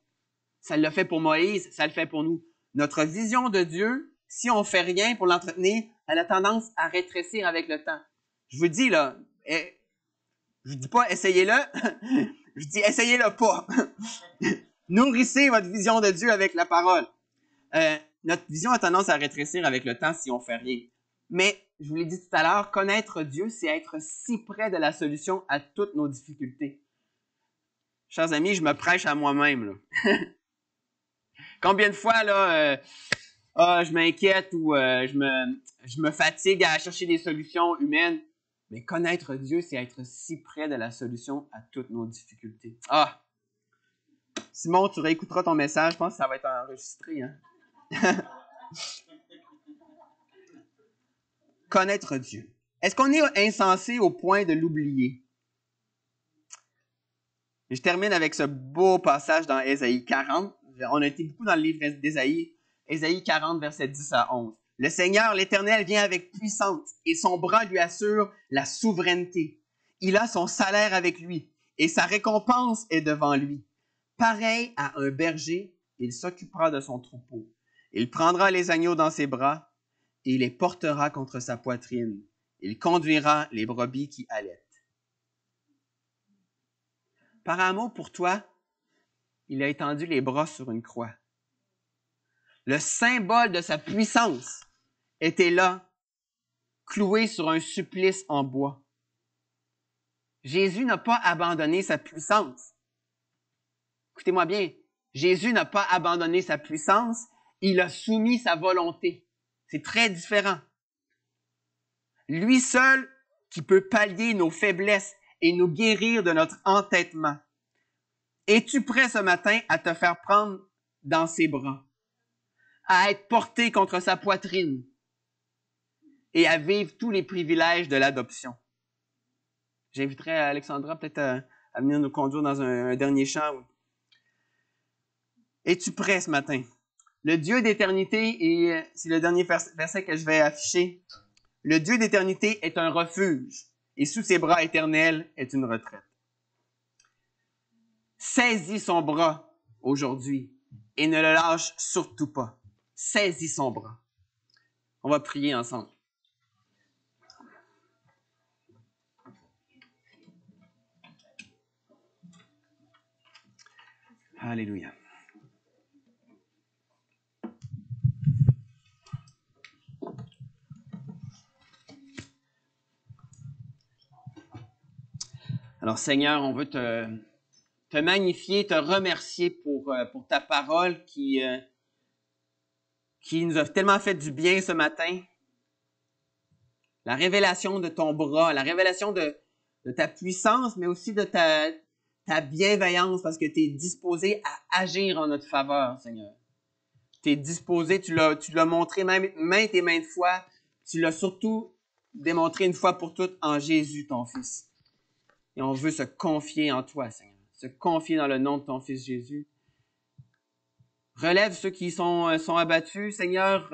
Ça l'a fait pour Moïse, ça le fait pour nous. Notre vision de Dieu, si on fait rien pour l'entretenir, elle a tendance à rétrécir avec le temps. Je vous dis là, je dis pas essayez-le, je dis essayez-le pas. Nourrissez votre vision de Dieu avec la parole. Notre vision a tendance à rétrécir avec le temps si on fait rien. Mais, je vous l'ai dit tout à l'heure, connaître Dieu, c'est être si près de la solution à toutes nos difficultés. Chers amis, je me prêche à moi-même, là. Combien de fois, là, je m'inquiète ou je me fatigue à chercher des solutions humaines. Mais connaître Dieu, c'est être si près de la solution à toutes nos difficultés. Ah! Simon, tu réécouteras ton message, je pense que ça va être enregistré, hein? Connaître Dieu. Est-ce qu'on est insensé au point de l'oublier? Je termine avec ce beau passage dans Ésaïe 40. On a été beaucoup dans le livre d'Ésaïe. Ésaïe 40, versets 10 à 11. Le Seigneur, l'Éternel, vient avec puissance et son bras lui assure la souveraineté. Il a son salaire avec lui et sa récompense est devant lui. Pareil à un berger, il s'occupera de son troupeau. Il prendra les agneaux dans ses bras et il les portera contre sa poitrine. Il conduira les brebis qui allaitent. Par amour pour toi, il a étendu les bras sur une croix. Le symbole de sa puissance était là, cloué sur un supplice en bois. Jésus n'a pas abandonné sa puissance. Écoutez-moi bien, Jésus n'a pas abandonné sa puissance, il a soumis sa volonté. C'est très différent. Lui seul qui peut pallier nos faiblesses et nous guérir de notre entêtement. Es-tu prêt ce matin à te faire prendre dans ses bras, à être porté contre sa poitrine et à vivre tous les privilèges de l'adoption? J'inviterai Alexandra peut-être à venir nous conduire dans un dernier chant. Es-tu prêt ce matin? Le Dieu d'éternité, et c'est le dernier verset que je vais afficher, le Dieu d'éternité est un refuge, et sous ses bras éternels est une retraite. Saisis son bras aujourd'hui, et ne le lâche surtout pas. Saisis son bras. On va prier ensemble. Alléluia. Alors Seigneur, on veut te magnifier, te remercier pour ta parole qui nous a tellement fait du bien ce matin. La révélation de ton bras, la révélation de ta puissance, mais aussi de ta bienveillance, parce que tu es disposé à agir en notre faveur, Seigneur. Tu es disposé, tu l'as montré maintes et maintes fois, tu l'as surtout démontré une fois pour toutes en Jésus, ton Fils. Et on veut se confier en toi, Seigneur. Se confier dans le nom de ton Fils Jésus. Relève ceux qui sont abattus, Seigneur.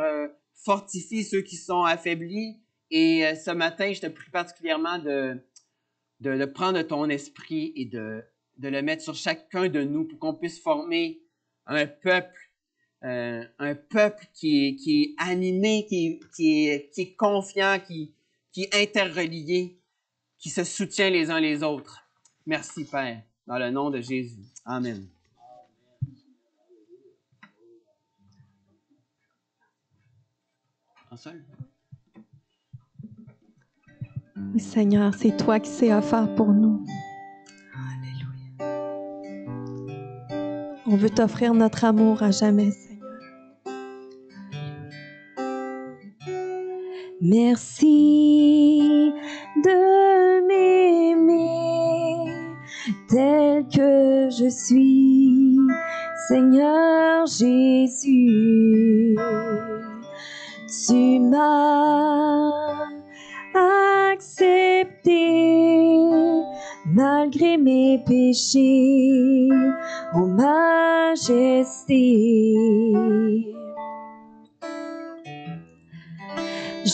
Fortifie ceux qui sont affaiblis. Et ce matin, je te prie particulièrement de prendre ton esprit et de le mettre sur chacun de nous pour qu'on puisse former un peuple qui est animé, qui est confiant, qui est interrelié, qui se soutient les uns les autres. Merci, Père, dans le nom de Jésus. Amen. En seul? Seigneur, c'est toi qui sais faire pour nous. Alléluia. On veut t'offrir notre amour à jamais, Seigneur. Merci de m'aimer tel que je suis, Seigneur Jésus. Tu m'as accepté malgré mes péchés, ô majesté.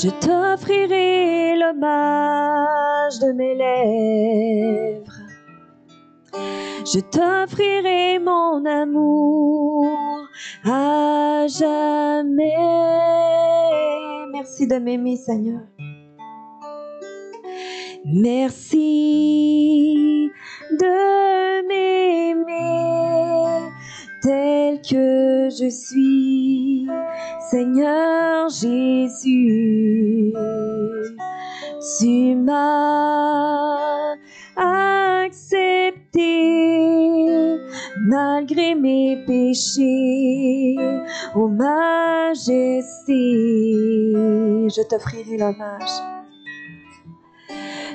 Je t'offrirai l'hommage de mes lèvres. Je t'offrirai mon amour à jamais. Merci de m'aimer, Seigneur. Merci de m'aimer tel que je suis, Seigneur Jésus. Tu m'as accepté malgré mes péchés, ô majesté. Je t'offrirai l'hommage.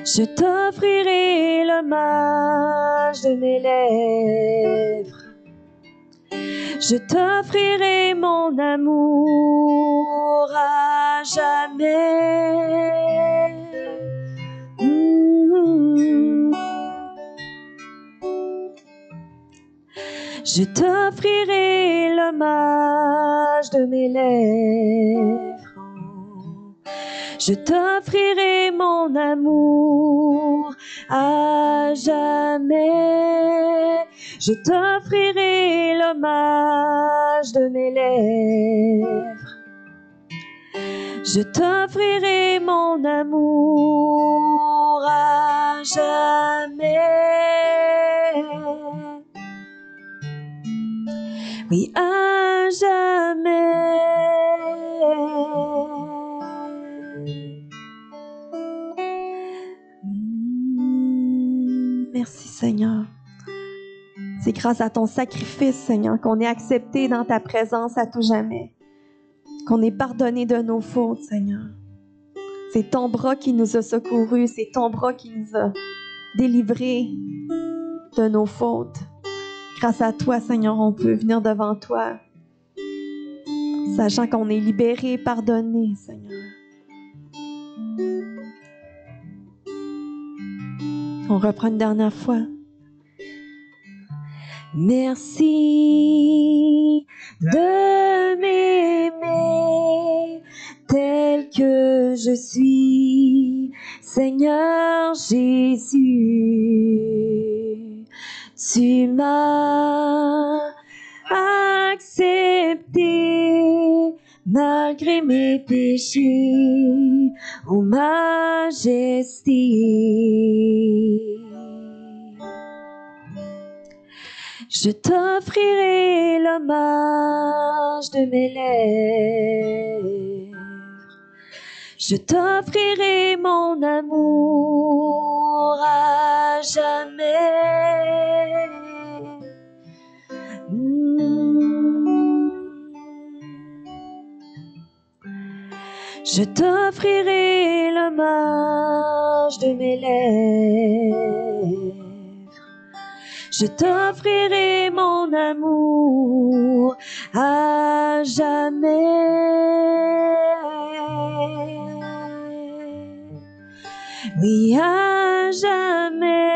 Je t'offrirai l'hommage de mes lèvres. Je t'offrirai mon amour à jamais. Je t'offrirai l'hommage de mes lèvres. Je t'offrirai mon amour à jamais. Je t'offrirai l'hommage de mes lèvres. Je t'offrirai mon amour à jamais. Oui, à jamais. Merci Seigneur. C'est grâce à ton sacrifice, Seigneur, qu'on est accepté dans ta présence à tout jamais. Qu'on est pardonné de nos fautes, Seigneur. C'est ton bras qui nous a secourus, c'est ton bras qui nous a délivrés de nos fautes. Grâce à toi, Seigneur, on peut venir devant toi, sachant qu'on est libéré, pardonné, Seigneur. On reprend une dernière fois. Merci de m'aimer tel que je suis, Seigneur Jésus. Tu m'as accepté malgré mes péchés, ô majesté. Je t'offrirai l'hommage de mes lèvres. Je t'offrirai mon amour à jamais. Je t'offrirai l'hommage de mes lèvres. Je t'offrirai mon amour à jamais. Oui, à jamais.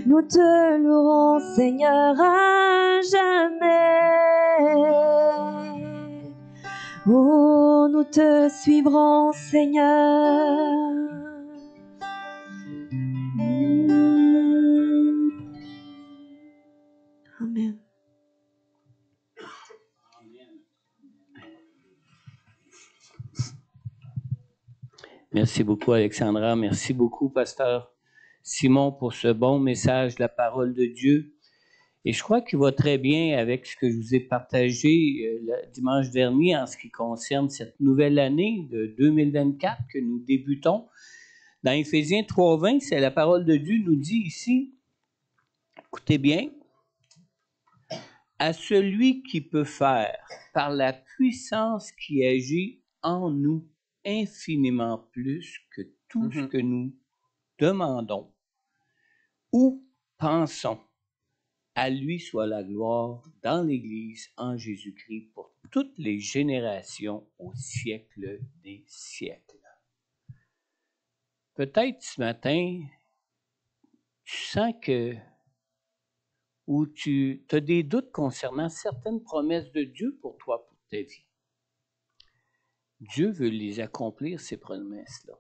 Nous te louerons, Seigneur, à jamais. Oh, nous te suivrons, Seigneur. Amen. Merci beaucoup, Alexandra. Merci beaucoup, Pasteur Simon, pour ce bon message de la parole de Dieu. Et je crois qu'il va très bien avec ce que je vous ai partagé le dimanche dernier en ce qui concerne cette nouvelle année de 2024 que nous débutons. Dans Éphésiens 3:20, c'est la parole de Dieu nous dit ici, écoutez bien, à celui qui peut faire, par la puissance qui agit en nous, infiniment plus que tout ce que nous demandons ou pensons. À lui soit la gloire dans l'Église en Jésus-Christ pour toutes les générations au siècle des siècles. Peut-être ce matin, tu sens que ou tu as des doutes concernant certaines promesses de Dieu pour toi, pour ta vie. Dieu veut les accomplir, ces promesses-là.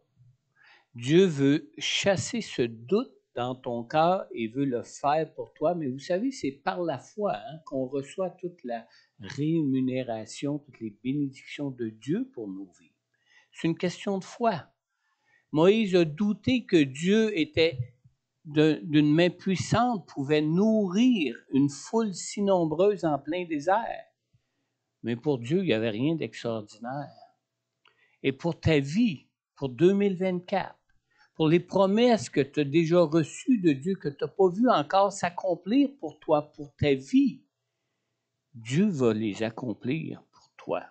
Dieu veut chasser ce doute dans ton cœur et veut le faire pour toi. Mais vous savez, c'est par la foi qu'on reçoit toute la rémunération, toutes les bénédictions de Dieu pour nos vies. C'est une question de foi. Moïse a douté que Dieu était d'une main puissante, pouvait nourrir une foule si nombreuse en plein désert. Mais pour Dieu, il n'y avait rien d'extraordinaire. Et pour ta vie, pour 2024, pour les promesses que tu as déjà reçues de Dieu, que tu n'as pas vues encore s'accomplir pour toi, pour ta vie, Dieu va les accomplir pour toi.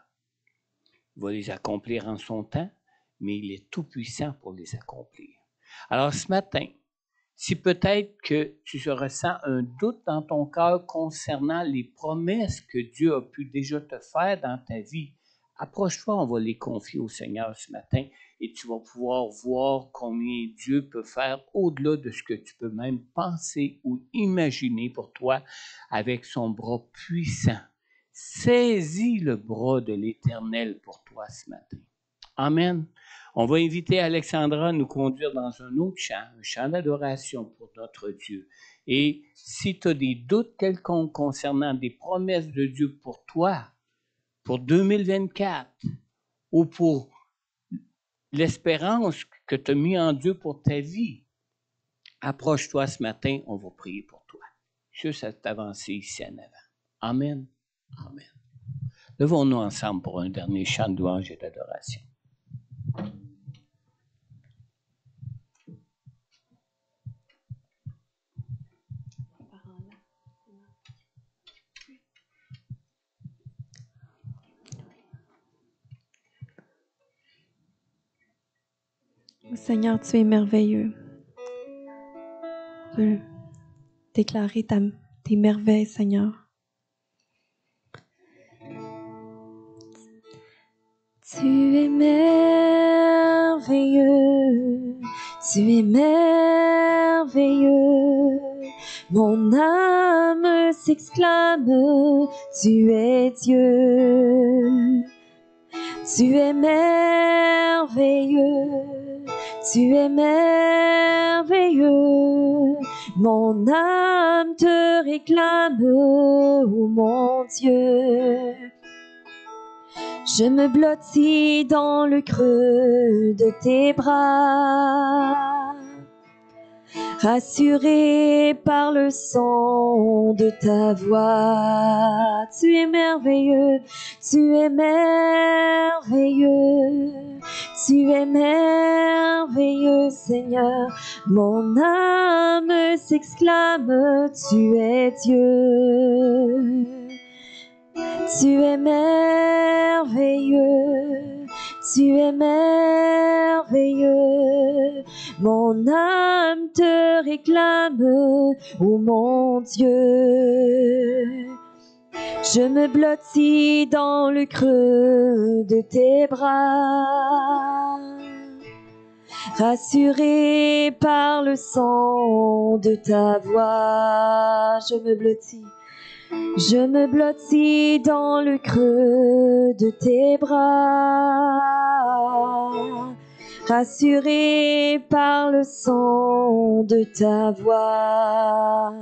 Il va les accomplir en son temps, mais il est tout puissant pour les accomplir. Alors ce matin, si peut-être que tu ressens un doute dans ton cœur concernant les promesses que Dieu a pu déjà te faire dans ta vie, approche-toi, on va les confier au Seigneur ce matin et tu vas pouvoir voir combien Dieu peut faire au-delà de ce que tu peux même penser ou imaginer pour toi avec son bras puissant. Saisis le bras de l'Éternel pour toi ce matin. Amen. On va inviter Alexandra à nous conduire dans un autre chant, un chant d'adoration pour notre Dieu. Et si tu as des doutes quelconques concernant des promesses de Dieu pour toi, pour 2024, ou pour l'espérance que tu as mis en Dieu pour ta vie, approche-toi ce matin, on va prier pour toi. Juste à t'avancer ici en avant. Amen. Amen. Levons-nous ensemble pour un dernier chant de louange et d'adoration. Seigneur, tu es merveilleux. Je veux déclarer tes merveilles, Seigneur. Tu es merveilleux, tu es merveilleux. Mon âme s'exclame, tu es Dieu. Tu es merveilleux, tu es merveilleux. Mon âme te réclame, ô mon Dieu. Je me blottis dans le creux de tes bras, rassuré par le son de ta voix. Tu es merveilleux, tu es merveilleux, tu es merveilleux, Seigneur. Mon âme s'exclame, tu es Dieu. Tu es merveilleux, tu es merveilleux. Mon âme te réclame, ô mon Dieu. Je me blottis dans le creux de tes bras, rassuré par le son de ta voix. Je me blottis dans le creux de tes bras, rassuré par le son de ta voix.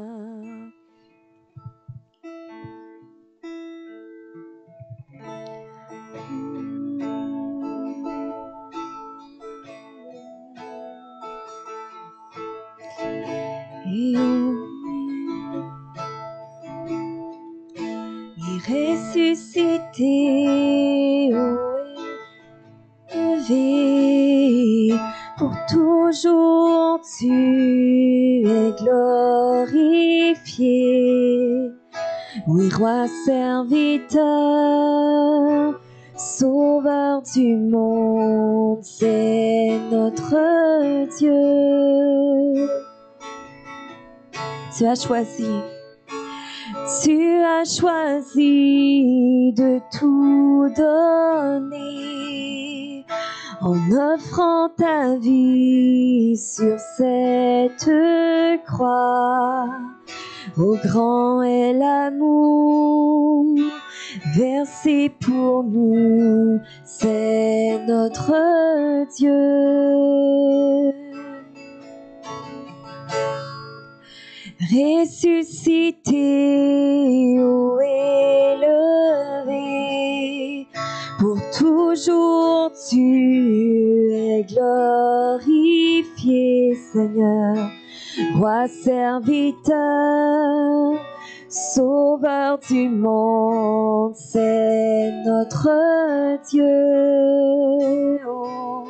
Ressuscité, élevé, pour toujours tu es glorifié. Oui, roi serviteur, sauveur du monde, c'est notre Dieu. Tu as choisi de tout donner en offrant ta vie sur cette croix. Ô grand est l'amour versé pour nous, c'est notre Dieu. Ressuscité, haut élevé, pour toujours tu es glorifié, Seigneur, roi serviteur, sauveur du monde, c'est notre Dieu. Oh,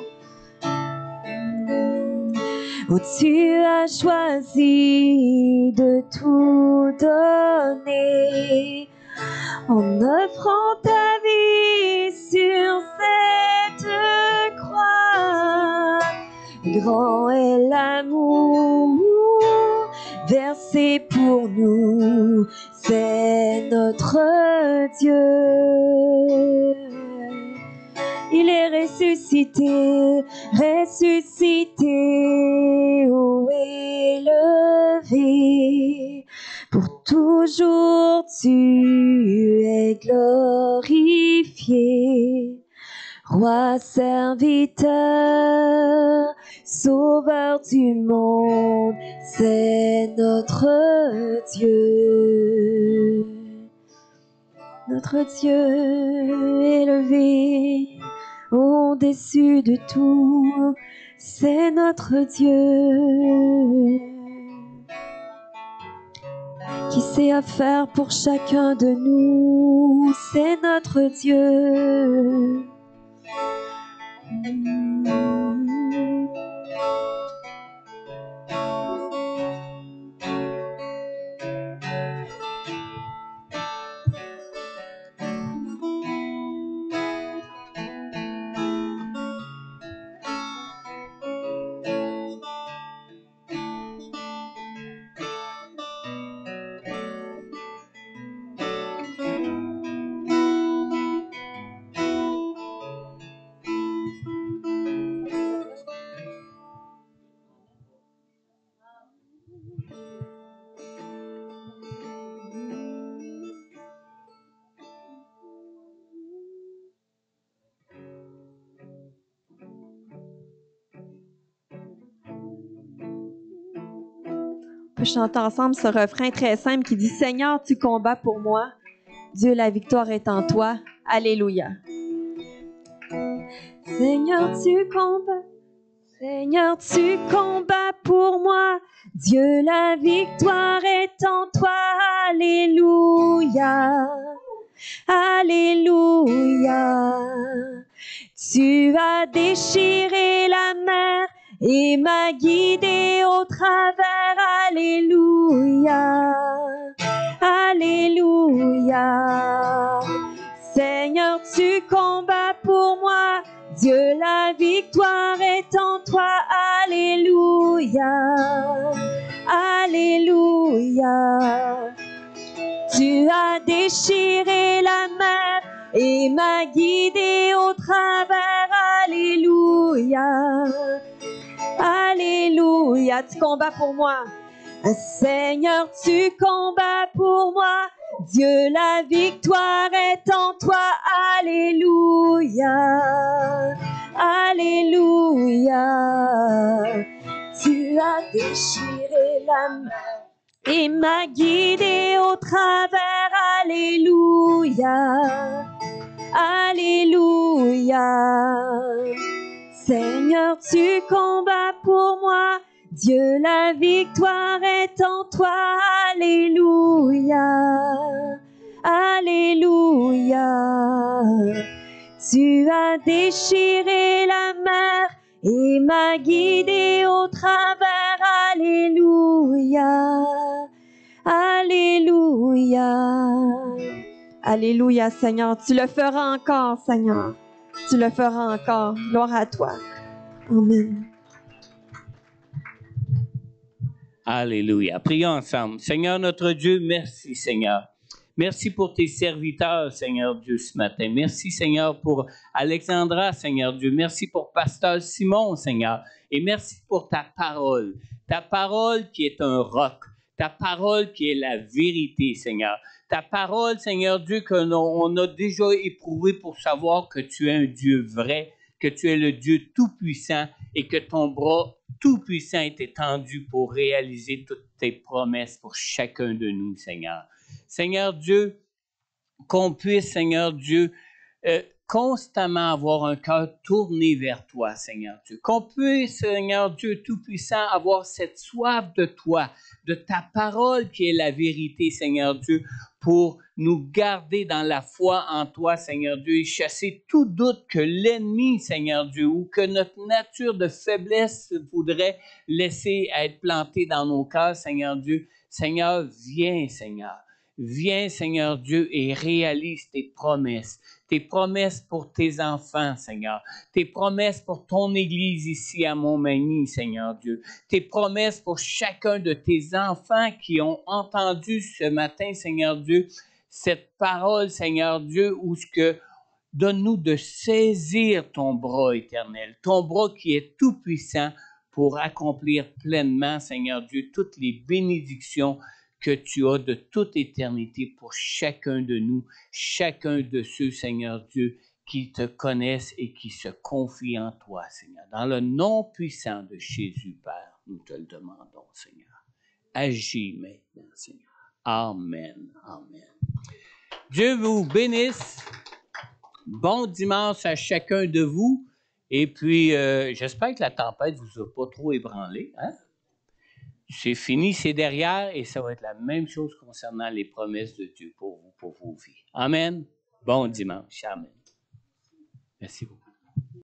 tu as choisi de tout donner en offrant ta vie sur cette croix. Grand est l'amour versé pour nous, c'est notre Dieu. Il est ressuscité, ressuscité, haut élevé. Pour toujours tu es glorifié. Roi serviteur, sauveur du monde, c'est notre Dieu. Notre Dieu élevé au-dessus de tout, c'est notre Dieu qui sait faire pour chacun de nous, c'est notre Dieu. On peut chanter ensemble ce refrain très simple qui dit « Seigneur, tu combats pour moi. Dieu, la victoire est en toi. Alléluia. » Seigneur, tu combats. Seigneur, tu combats pour moi. Dieu, la victoire est en toi. Alléluia. Alléluia. Tu as déchiré la mer et m'a guidé au travers. Alléluia. Alléluia. Seigneur, tu combats pour moi. Dieu, la victoire est en toi. Alléluia. Alléluia. Tu as déchiré la mer et m'a guidé au travers. Alléluia. Alléluia. Tu combats pour moi. Seigneur, tu combats pour moi. Dieu, la victoire est en toi. Alléluia. Alléluia. Tu as déchiré la mer et m'a guidé au travers. Alléluia. Alléluia. Seigneur, tu combats pour moi. Dieu, la victoire est en toi. Alléluia. Alléluia. Tu as déchiré la mer et m'a guidé au travers. Alléluia. Alléluia. Alléluia, Seigneur. Tu le feras encore, Seigneur. Tu le feras encore. Gloire à toi. Amen. Alléluia. Prions ensemble. Seigneur notre Dieu, merci Seigneur. Merci pour tes serviteurs, Seigneur Dieu, ce matin. Merci, Seigneur, pour Alexandra, Seigneur Dieu. Merci pour Pasteur Simon, Seigneur. Et merci pour ta parole. Ta parole qui est un roc. Ta parole qui est la vérité, Seigneur. Ta parole, Seigneur Dieu, qu'on a déjà éprouvé pour savoir que tu es un Dieu vrai, que tu es le Dieu tout-puissant et que ton bras tout-puissant est étendu pour réaliser toutes tes promesses pour chacun de nous, Seigneur. Seigneur Dieu, qu'on puisse, Seigneur Dieu, constamment avoir un cœur tourné vers toi, Seigneur Dieu. Qu'on puisse, Seigneur Dieu Tout-Puissant, avoir cette soif de toi, de ta parole qui est la vérité, Seigneur Dieu, pour nous garder dans la foi en toi, Seigneur Dieu, et chasser tout doute que l'ennemi, Seigneur Dieu, ou que notre nature de faiblesse voudrait laisser être plantée dans nos cœurs, Seigneur Dieu. Seigneur, viens, Seigneur. Viens, Seigneur Dieu, et réalise tes promesses pour tes enfants, Seigneur, tes promesses pour ton Église ici à Montmagny, Seigneur Dieu, tes promesses pour chacun de tes enfants qui ont entendu ce matin, Seigneur Dieu, cette parole, Seigneur Dieu, où ce que donne-nous de saisir ton bras éternel, ton bras qui est tout-puissant pour accomplir pleinement, Seigneur Dieu, toutes les bénédictions que tu as de toute éternité pour chacun de nous, chacun de ceux, Seigneur Dieu, qui te connaissent et qui se confient en toi, Seigneur. Dans le nom puissant de Jésus, Père, nous te le demandons, Seigneur. Agis maintenant, Seigneur. Amen. Amen. Dieu vous bénisse. Bon dimanche à chacun de vous. Et puis, j'espère que la tempête ne vous a pas trop ébranlé, hein? C'est fini, c'est derrière, et ça va être la même chose concernant les promesses de Dieu pour vous, pour vos vies. Amen. Bon dimanche. Amen. Merci beaucoup.